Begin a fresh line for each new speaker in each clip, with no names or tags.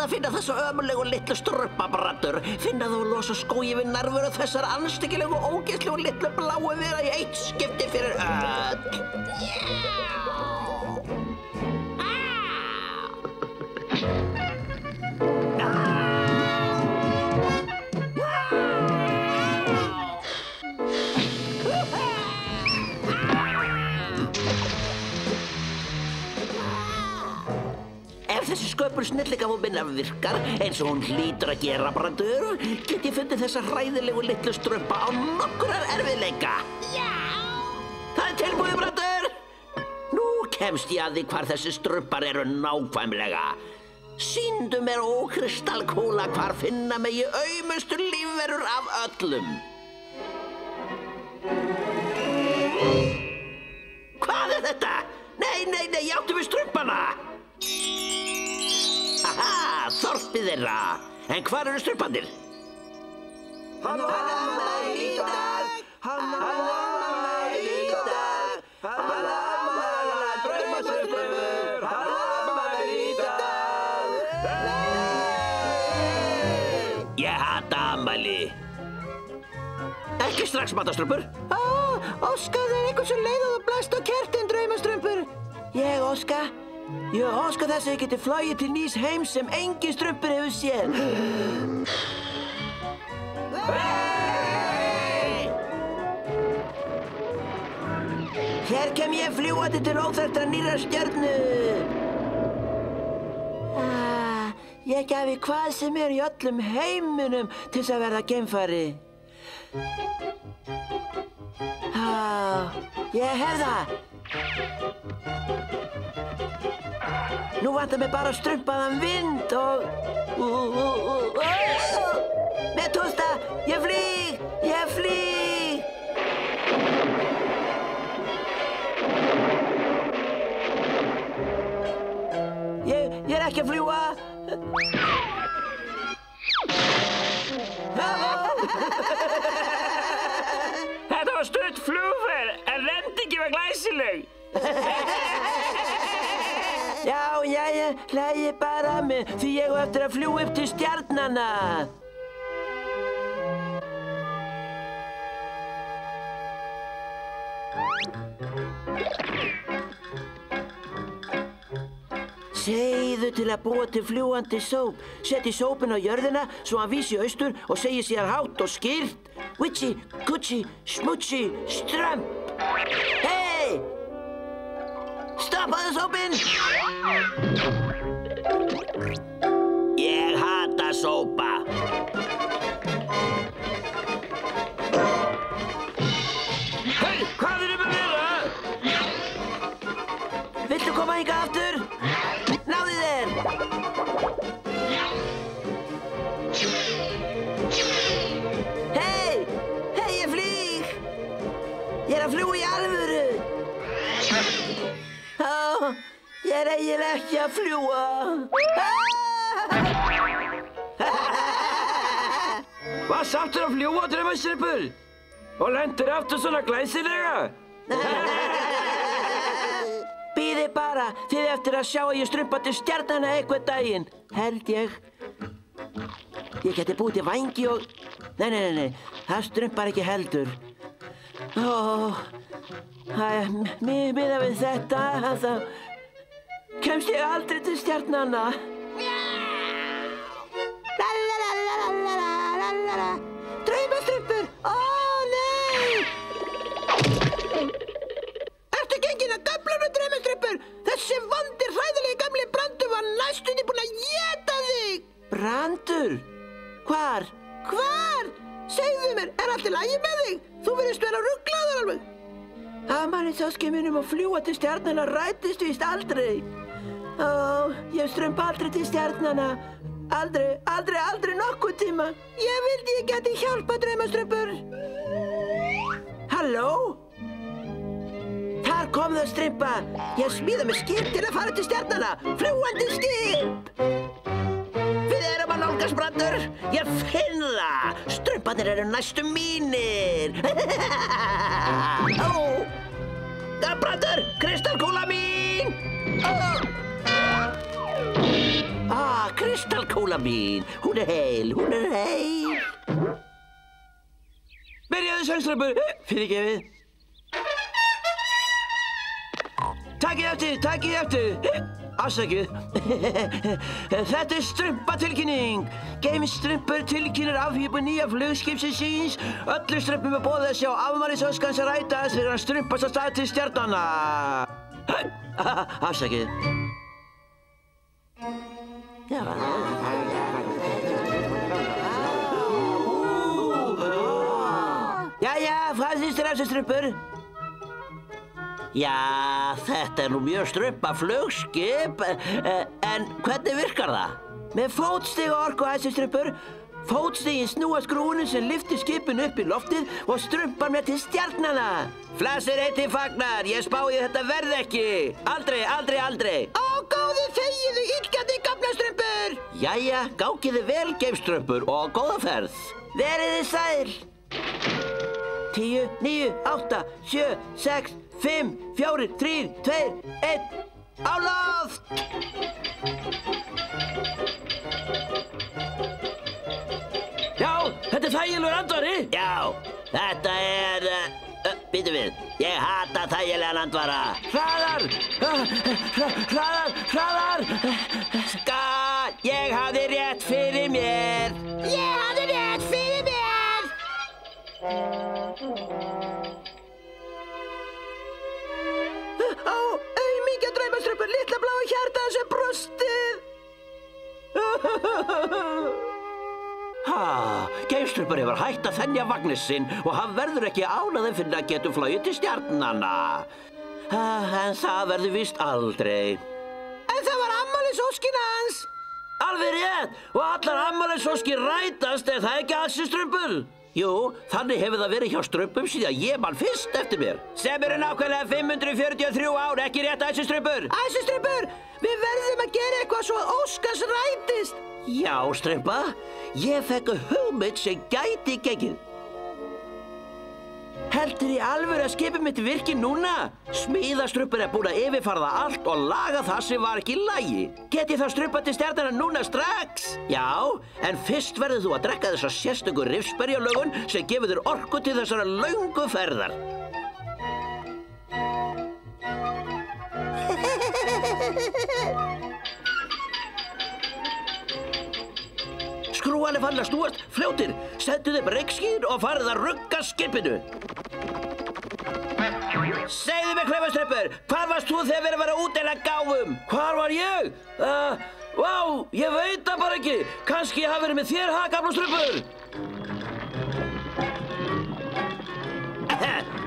að finna þessa ömurlegu litlu strumpabraddur. Finna þú og losa skógi við nærveru þessar anstyggilegu, ógeðslegu litlu bláu vera í eitt skipti fyrir öll. Ef þessi sköpun snilligáfu minnar virkar, eins og hún hlýtur að gera, Brandur, get ég fundið þessa hræðilegu litlu strumpa á nokkrar erfiðleika. Já! Það er tilbúið, Brandur! Nú kemst ég að því hvar þessi strumpar eru nákvæmlega. Sýndu mér ókristallkúla hvar finna megi aumustu lífverur af öllum. Hvað er þetta? Nei, ég átti við strumpana! Haha, þorpið þeirra. En hvar eru strumpandir?
Hann var afmæli í dag. Hann var afmæli í dag. Hann var afmæli að draumastrumpur. Hann var afmæli í dag.
Ég hata afmæli. Ekki strax, matastrumpur.
Óskar, það er einhvers leið að þú blæst á kertin, draumastrumpur. Ég óska þess að ég geti flogið til nýs heims sem engin strumpur hefur séð. Hér kem ég fljúgandi til óþekktra nýrrar stjörnu. Ég gæfi hvað sem er í öllum heiminum til þess að verða geimfari. Ég hef það. Nú vantar mig bara strumpaðan vind og... Medusa, ég flýg! Ég er ekki að fljúga.
Þetta var stutt flugferð, en lendingin var glæsileg.
Já, ég hlægi bara að mig því ég á eftir að fljúga upp til stjarnanna. Segðu til að búa til fljúgandi sóp. Setti sópinn á jörðina svo hann vísi austur og segi síðan hátt og skýrt: Witchy, Gucci, Smoochie, Strump. Hey! Stoppaðu sópinn!
Ég hata sópa.
Hei, hvað erum við að vera?
Viltu koma hingað aftur? Náðu þér! Hey, ég flýg! Ég er að fljúga í alvöru! Ég er eiginlega ekki að fljúga.
Varst aftur að fljúga, draumastrumpur? Og lendir aftur svona glæsilega?
Bíðið bara, þið eftir að sjá að ég strumpa til stjarnanna einhvern daginn. Held ég. Ég geti búið til vængi og... Nei, það strumpar ekki heldur. Miðað við þetta, þá kemst ég aldrei til stjarnanna. Draumastrumpur! Ó, nei! Ertu genginn að göflunum, draumastrumpur? Þessi vondir, hræðilegi gamli Brandur var næstunni búinn að éta þig! Brandur? Hvar? Segðu mér, er allt í lagi með þig? Þú virðist vera ruglaður alveg. Afmæli sáski mínum að fljúga til stjarnanna rættist víst aldrei. Ég strumpa aldrei til stjarnanna. Aldrei nokkuð tíma. Ég vildi ég geti hjálpa, draumastrumpur. Halló? Þar kom það, strumpa. Ég smíða mig skip til að fara til stjarnanna. Fljúgandi skip. Við erum að nálgast, Brandur. Ég finn það. Strumparnir eru næstu mínir. Brandur, kristallkúla mín.
Kristalkúla mín. Hún er heil, hún er heil.
Byrjaðu, Sælströmpur. Fyrirgefið. Takið eftir. Afsakið. Þetta er strumpatilkynning. Geimstrumpur tilkynnir afhjúpun nýja flugskipsins síns. Öllu strumpum er boðið að sjá afmælisóskans rætast fyrir að strumpast á stað til stjarnanna. Afsakið. Jæja, hvað finnst þér af þessu strumpur?
Já, þetta er nú mjög strumpa flugskip, en hvernig virkar það?
Með fótstiga orku, æsustrumpur. Fótstigin snúa skrúinu sem lyftir skipinu upp í loftið og strumpar með til stjarnanna.
Flassir heiti fagnar, ég spái þetta verð ekki. Aldrei.
Ó, góði þegiðu, illgjarni gamlastrumpur!
Jæja, gágiði vel, geimstrumpur, og góða ferð.
Verið þið sæl. 10, 9, 8, 7, 6, 5, 4, 3, 2, 1, á loft! Já, þetta er þægilegur andvari.
Já, þetta er, býtum við, ég hata þægilegan andvara.
Hraðar!
Ég hafði rétt fyrir mér.
Ó, aumingja draumastrumpur, litla bláa hjartað sem brostið.
Geimstrumpur hefur hætt að þenja vagnir sinn og hann verður ekki ánægður fyrir að getum flogið til stjarnanna. En það verður víst aldrei.
En það var afmælisóskin hans.
Alveg rétt, og allar afmælisóskir rætast er það ekki æsustrumpur?
Jú, þannig hefur það verið hjá strumpum síðan ég man fyrst eftir mér.
Sem eru nákvæmlega 543 ár, ekki rétt æsustrumpur?
Æsustrumpur, við verðum að gera eitthvað svo að Óskars rætist.
Já, strumpa, ég fekk hugmynd sem gæti gengið.
Heldur í alvöru að skipið mitt virki núna?
Smíðastrumpur er búin að yfirfara það allt og laga það sem var ekki í lagi.
Get ég þá strumpað til stjarnanna núna strax?
Já, en fyrst verður þú að drekka þessa sérstöku rifsberjalögun sem gefur þér orku til þessara löngu ferðar. Skrúan er farin að snúast, fljótir, settu þeim reykskýr og farið að rugga skipinu.
Segðu mig, Klefastrumpur, hvar varst þú þegar verið að vera að útdeila gáfum? Hvar var ég? Vá, ég veit það bara ekki. Kannski ég hafi verið með þér, gamla strumpur.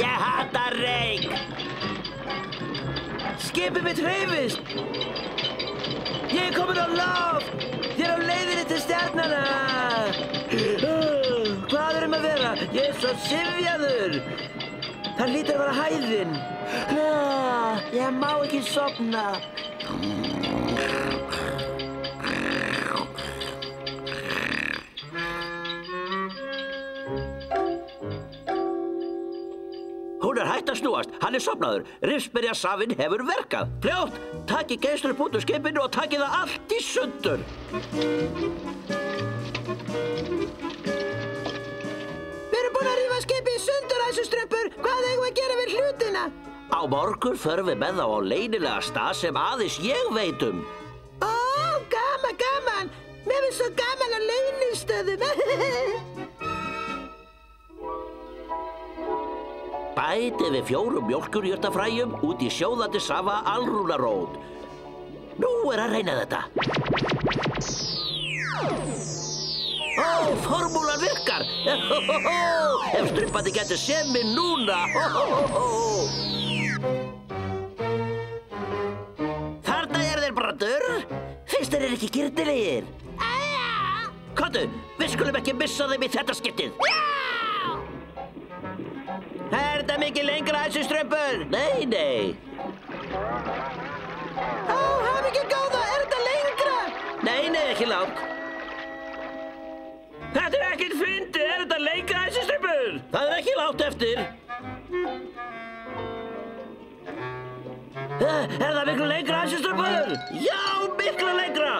Ég hata reyk.
Skipið mitt hreyfist. Ég er komin á loft. Ég er á leiðinni til stjarnanna. Hvað erum að vera? Ég er svo syfjaður. Það hlýtur að vera hæðin. Ég má ekki sofna.
Hún er hætt að snúast, hann er sofnaður. Rifsberjasafinn hefur verkað. Fljótt, takið geimstrump út úr skipinu og takið það allt í sundur.
Við erum búin að rífa skipið í sundur, æsustrumpur. Hvað eigum við að gera við hlutina?
Á morgun förum við með þá á leynilega stað sem aðeins ég veit um.
Ó, gaman. Mér finnst svo gaman að leynistöðum.
Bætið við 4 mjólkurjurtafræjum út í sjóðandi safa alrúnarót. Nú er að reyna þetta. Ó, formúlan virkar. Ef strumpandi getur séð mig núna. Þarna er þeir, Brandur. Finnst þeir ekki girnilegir? Komdu, við skulum ekki missa þeim í þetta skiptið.
Er þetta mikið lengra, æsustrumpur?
Nei.
Ó, hafa ekki góða, er þetta lengra?
Nei, ekki langt.
Þetta er ekkert fyndið, er þetta lengra, æsustrumpur?
Það er ekki langt eftir.
Er það miklu lengra, æsustrumpur?
Já, miklu lengra.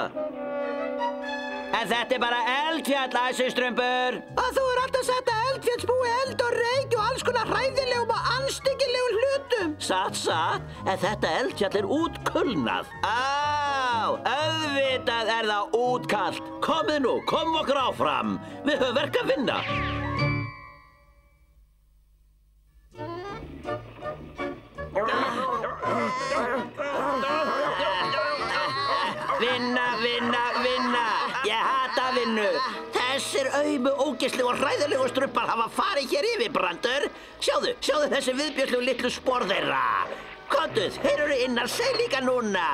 En þetta bara eldfjall, æsistrumpur.
Að þú alltaf sagt að eldfjall spúi eld og reykju og alls konar hræðilegum og anstíkilegum hlutum.
Satt, en þetta eldfjall útkulnað. Auðvitað það útkalt. Komið nú, komum okkur áfram. Við höfum verk að vinna. Vinna. Ég hata vinnu. Þessir aumu, ógeðslegu og hræðilegu strumpar hafa farið hér yfir, Brandur. Sjáðu þessi viðbjörnslegu litlu spor þeirra. Komdu, þeir eru innar sig líka núna.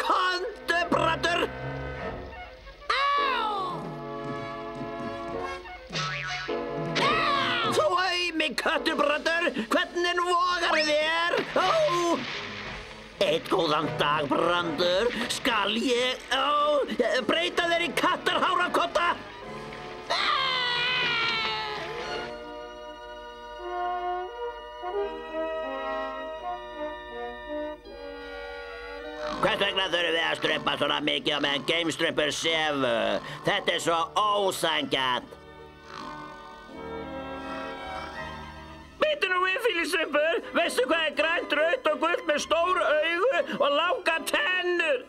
Komdu, Brandur. Þú aumi köttur, Brandur. Hvernig vogar þér? Einn góðan dag, Brandur, skal ég breyta þér í kattarhárakotta? Hvers vegna þurfum við að strumpa svona mikið á meðan geimstrumpur sefu? Þetta svo ósanngjarnt. Býttu nú við, Fílistrumpur. Veistu hvað grænt, rautt og gult með stór augu og langa tennur?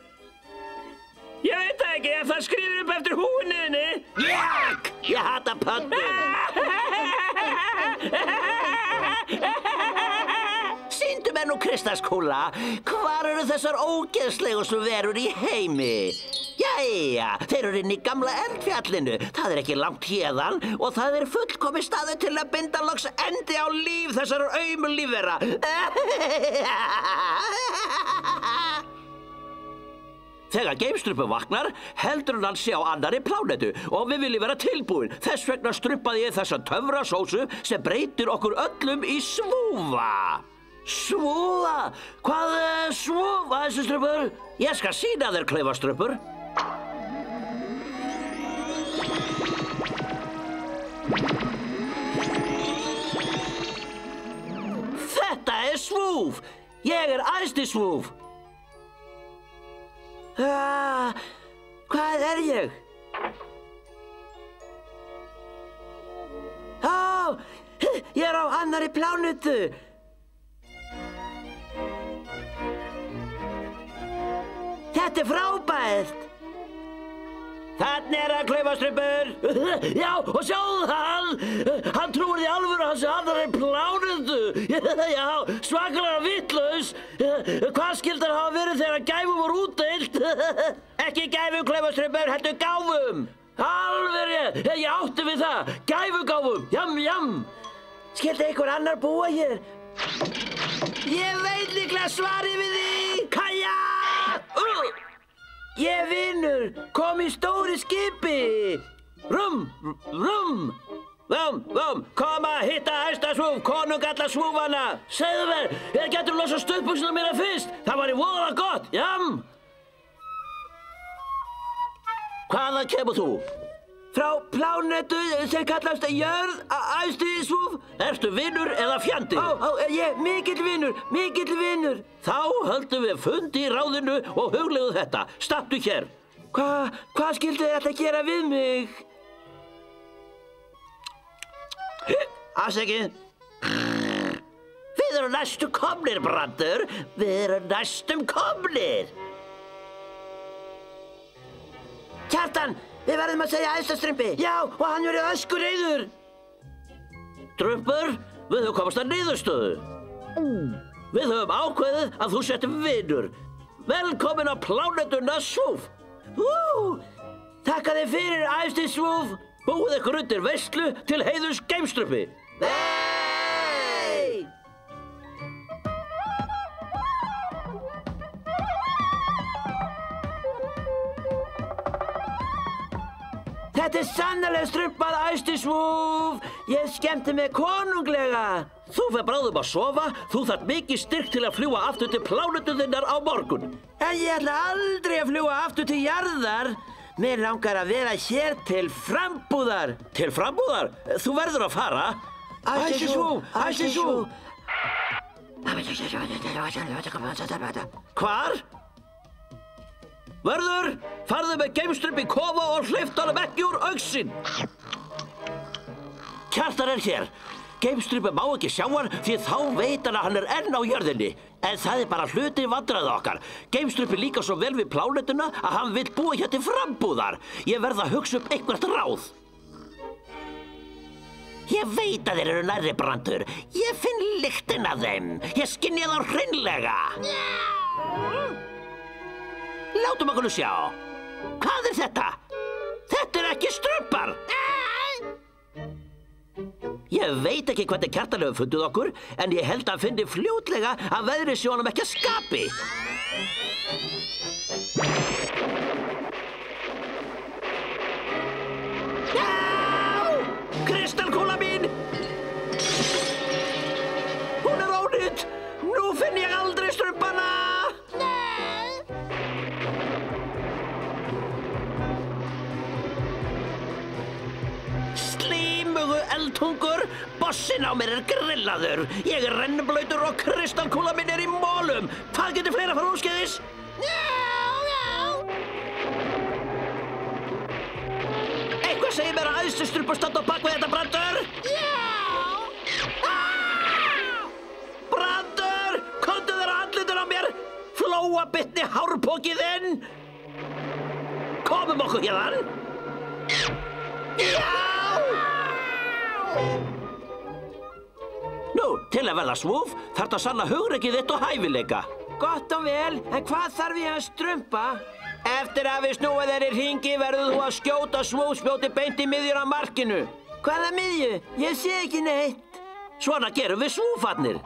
Ég veit það ekki, ef það skríður upp eftir húinniðinni. Jakk! Ég hata pöndur. Sýndu mér nú, Kristaskúla, hvar eru þessar ógeðslegustu verur í heimi? Jæja, þeir eru inn í gamla eldfjallinu. Það ekki langt héðan og það fullkomið staður til að binda loks endi á líf þessar aumu lífvera. Þegar geimstrumpur vaknar, heldur hann sé á annarri plánetu og við viljum vera tilbúin. Þess vegna strumpaði ég þessa töfrasósu sem breytir okkur öllum í svúfa. Svúfa? Hvað svúfa, æsistrumpur? Ég skal sýna þér, klaufastrumpur. Þetta svúf. Ég æstisvúf. Hvað ég? Ég á annarri plánetu. Þetta frábært. Þannig það, klaufastrumpur. Já, og sjáðu hann. Hann trúir í alvöru hans annarri plánetu. Já, svakalega vitlaus. Hvað skyldi hann hafa verið þegar gæfum voru útdeilt? Ekki gæfum, klaufastrumpur, heldur gáfum. Alveg rétt, ég átti við það. Gæfugáfum, jam. Skyldi einhver annar búa hér? Ég veit líklega svarið við því. Kaja! Ég vinur, kom í stóri skipi. Rum, kom að hitta æstasvúf, konung alla svúfana. Segðu mér, ég getur losa stuttbuxuna mína fyrst. Það var voðalega gott, jam. Hvaðan kemur þú? Frá plánetu sem kallast jörð, æstisvúf. Ertu vinur eða fjandi? Ég, mikill vinur. Þá höldum við fund í ráðinu og hugleiðum þetta. Stattu hér. Hvað skildi þetta gera við mig? Afsakið. Við erum næstu komnir, Brandur. Við erum næstum komnir. Kjartan, við verðum að segja æstastrumpi. Já, og hann verið öskureiður. Strumpur, við höfum komast að niðurstöðu. Við höfum ákveðið að þú sett vinur. Velkomin á plánetuna Svúf. Þakka þið fyrir, æstisvúf. Búið ykkur undir veislu til heiðurs geimstrumpi. Hey! Þetta sannarlega strumpað, æstisvúf. Ég skemmti mig konunglega. Þú fer bráðum að sofa. Þú þarft mikið styrk til að fljúga aftur til plánetu þinnar á morgun. En ég ætla aldrei að fljúga aftur til jarðar. Mér langar að vera hér til frambúðar. Til frambúðar? Þú verður að fara. Æstisvúf. Hvar?
Vörður, farðu með geimstrump í kofa og hleyptu honum ekki úr augsýn. Kjartan hér. Geimstrump má ekki sjá hann því þá veit hann að hann enn á jörðinni. En það bara hluti vandræða okkar. Geimstrump líka svo vel við plánetuna að hann vill búa hér til frambúðar. Ég verð að hugsa upp eitthvert ráð. Ég veit að þeir eru nærri, Brandur. Ég finn lyktina af þeim. Ég skynja þá hreinlega. Látum okkur sjá. Hvað þetta? Þetta ekki strumpar. Ég veit ekki hvernig Kjartan hefur fundið okkur, en ég held að hann finni fljótlega að veðrið sé honum ekki að skapi. Já! Kristalkúla mín! Hún ónýt! Nú finn ég aldrei strumpana! Slímugu eldtungur, bossinn á mér grillaður. Ég rennblautur og kristalkúla minn í mólum. Hvað getur fleira fara úrskeiðis? Eitthvað segir mér að æðstustrumpa standa á bak við þetta, Brandur. Brandur, komdu þér á andlitinn á mér. Flóabitni hárpókiðinn. Komum okkur hérðan. Já! Nú, til að verða svúf, þarftu að sanna hugrekkið þitt og hæfileika.
Gott og vel, en hvað þarf ég að strumpa?
Eftir að við snúið þér í hringi verður þú að skjóta svúfspjóti beint í miðjuna á markinu.
Hvaða miðju? Ég sé ekki neitt.
Svona gerum við svúfarnir.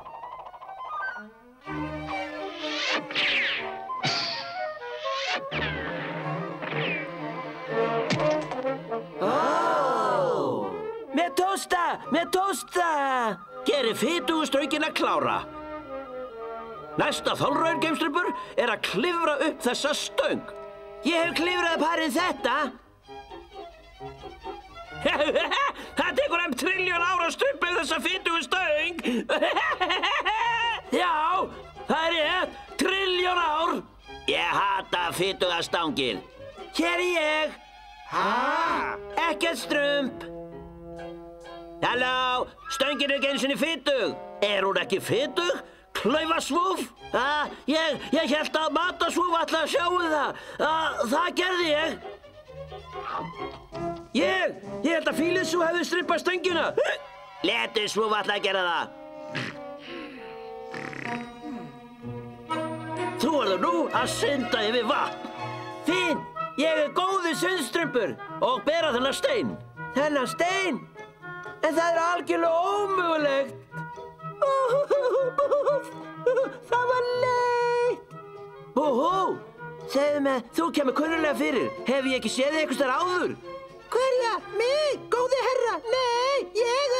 Með tósta!
Geri fitugu straukina klára. Næsta þolraun, geimstrumpur, að klifra upp þessa stöng.
Ég hef klifrað parið þetta.
Það tekur trilljón ára að strumpa þessa fitugu stöng.
Já, það rétt. Trilljón ár.
Ég hata fituga stangir.
Hér ég. Ekkert strump.
Halló, stöngin ekki einu sinni fitug. Hún ekki fitug? Klaufasvúf?
Ég hélt að matasvúf ætla að sjáu það. Það gerði ég.
Ég held að Fílisú hefði strippað stöngina. Letusvúf ætla að gera það. Þú verður nú að synda yfir vatn.
Fín, ég góður sundstrumpur.
Og bera þennan stein.
Þennan stein? En það algjörlega ómögulegt. Það var leitt. Búhú, segðu mig, þú kemur kunnulega fyrir. Hef ég ekki séð þig einhvers staðar áður? Hverja? Mig, góði herra? Nei, ég...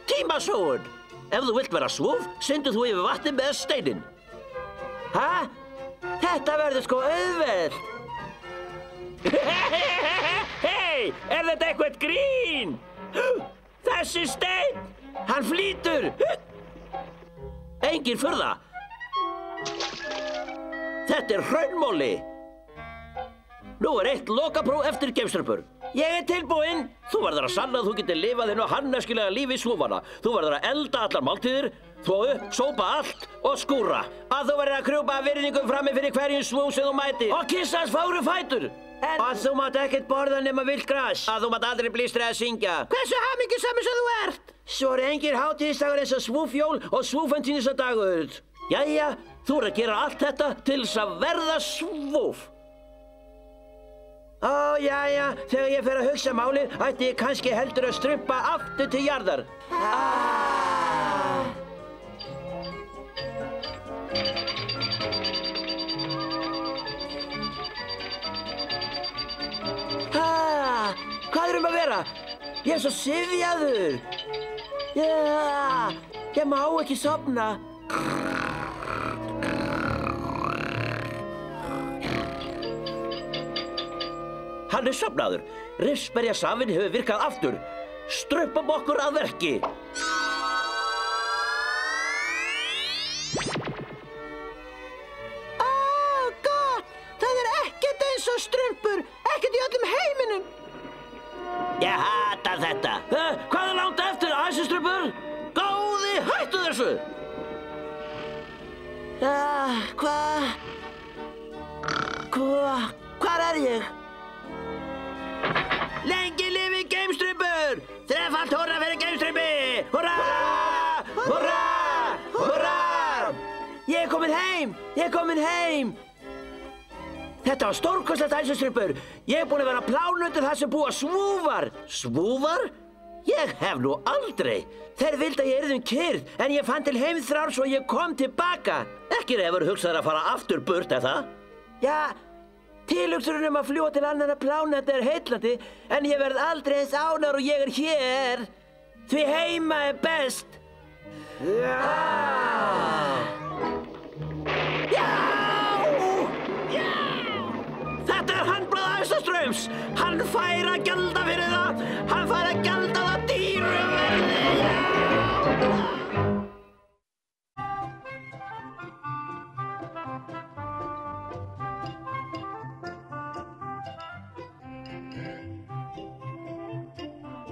Tímasóun. Ef þú vilt vera svúf, syndu þú yfir vatni með steinin.
Þetta verður sko auðvelt.
Hei, þetta eitthvað grín? Þessi steinn, hann flýtur. Engin furða. Þetta hraunmóli. Nú eitt lokapróf eftir, geimstrumpur.
Ég tilbúinn.
Þú verður að sanna að þú getur lifað þínu hanneskilega lífi í svúfana. Þú verður að elda allar máltíðir, þvo upp, sópa allt og skúra.
Að þú verður að krjúpa virðingum frammi fyrir hverjum svúf sem þú mætir. Og kyssa hans fáru fætur. Að þú mátt ekkert borða nema villt gras.
Að þú mátt aldrei blístra að syngja.
Hversu hamingjusamur sem þú ert. Svo engir hátíðisdagur eins og svúfjól og svúfentínistadagur.
Jæja, þú að gera allt þetta til þess að verða svúf.
Jæja, þegar ég fer að hugsa málið, ætti ég kannski heldur að strumpa aftur til jarðar. Hvað að vera? Ég svo syfjaður. Ég má ekki sofna.
Hann sofnaður. Rifsberjasafinn hefur virkað aftur. Strumpum okkur að verki.
Gott! Það ekkert
Hættu þessu!
Hvar er ég?
Lengi lifi Geimstrippur! Þrefalt húrra fyrir Geimstrippi! Húrra! Húrra! Húrra!
Ég er komin heim! Þetta var stórkostlegt æsustrippur. Ég er búinn að vera plánundir þar sem búa svúfar.
Svúfar? Ég hef nú aldrei.
Þeir vildu að ég yrði kyrrð, en ég fann til heimþrár svo ég kom tilbaka.
Ekki hefur hugsað að fara aftur burt, eða það?
Já, tilhugsunin að fljúga til annarra pláneta er heillandi, en ég verð aldrei eins ánægður og ég er hér. Því heima er best.
Þetta er handbragð Æsastraums! Hann fær að gjalda fyrir það! Hann fær að gjalda það dýrt!